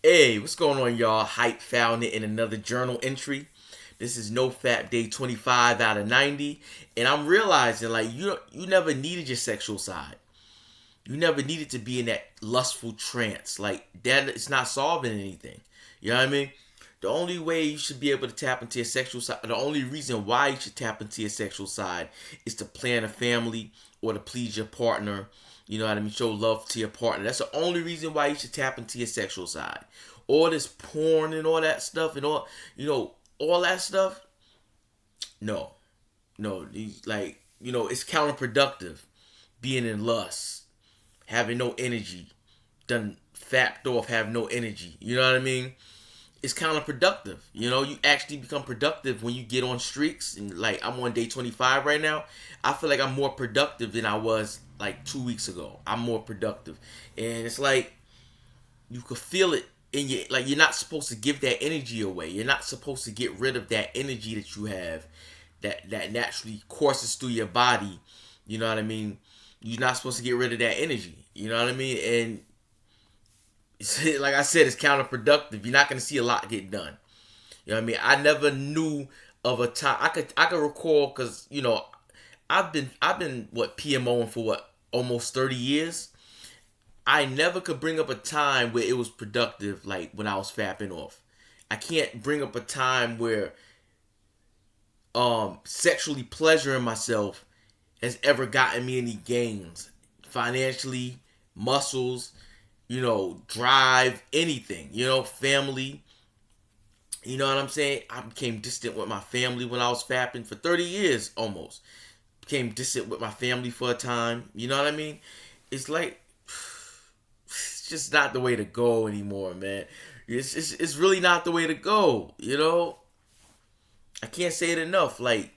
Hey, what's going on, y'all? Hype found it in another journal entry. This is NoFap Day 25 out of 90, and I'm realizing like you never needed your sexual side. You never needed to be in that lustful trance. Like that, it's not solving anything. You know what I mean? The only way you should be able to tap into your sexual side, the only reason why you should tap into your sexual side is to plan a family or to please your partner. You know what I mean? Show love to your partner. That's the only reason why you should tap into your sexual side. All this porn and all that stuff and all that stuff. No, no, it's counterproductive. Being in lust, having no energy, done fapped off, have no energy. You know what I mean? It's counterproductive. You actually become productive when you get on streaks. And like I'm on day 25 right now. I feel like I'm more productive than I was like 2 weeks ago. I'm more productive, and it's like you could feel it in your like. You're not supposed to give that energy away. You're not supposed to get rid of that energy that you have, that naturally courses through your body. You know what I mean? You're not supposed to get rid of that energy. You know what I mean? And like I said, it's counterproductive. You're not gonna see a lot get done. You know what I mean? I never knew of a time I could recall because I've been what PMOing for what almost 30 years. I never could bring up a time where it was productive, like when I was fapping off. I can't bring up a time where sexually pleasuring myself has ever gotten me any gains financially, muscles, drive, anything, family. You know what I'm saying? I became distant with my family when I was fapping for 30 years almost. Became distant with my family for a time. You know what I mean? It's like, it's just not the way to go anymore, man. It's really not the way to go, I can't say it enough. Like,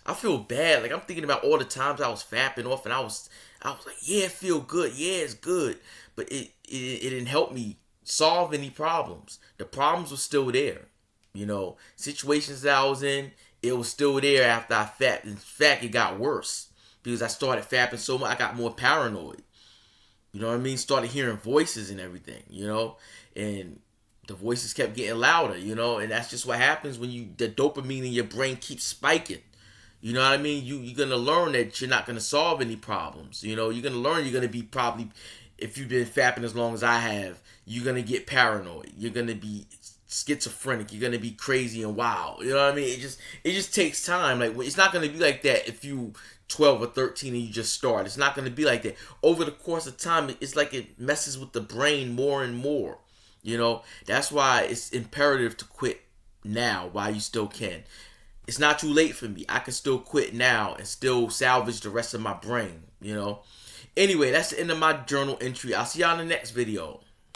I feel bad. Like I'm thinking about all the times I was fapping off, and I was like, yeah, it feel good, yeah, it's good, but it didn't help me solve any problems. The problems were still there. Situations that I was in, it was still there after I fapped. In fact, it got worse because I started fapping so much. I got more paranoid. You know what I mean? Started hearing voices and everything. And the voices kept getting louder. And that's just what happens when the dopamine in your brain keeps spiking. You know what I mean? You're gonna learn that you're not gonna solve any problems. You're gonna learn you're gonna be probably, if you've been fapping as long as I have, you're gonna get paranoid. You're gonna be schizophrenic. You're gonna be crazy and wild. You know what I mean? It just takes time. Like it's not gonna be like that if you 12 or 13 and you just start. It's not gonna be like that. Over the course of time, it's like it messes with the brain more and more. That's why it's imperative to quit now while you still can. It's not too late for me. I can still quit now and still salvage the rest of my brain. Anyway, that's the end of my journal entry. I'll see y'all in the next video.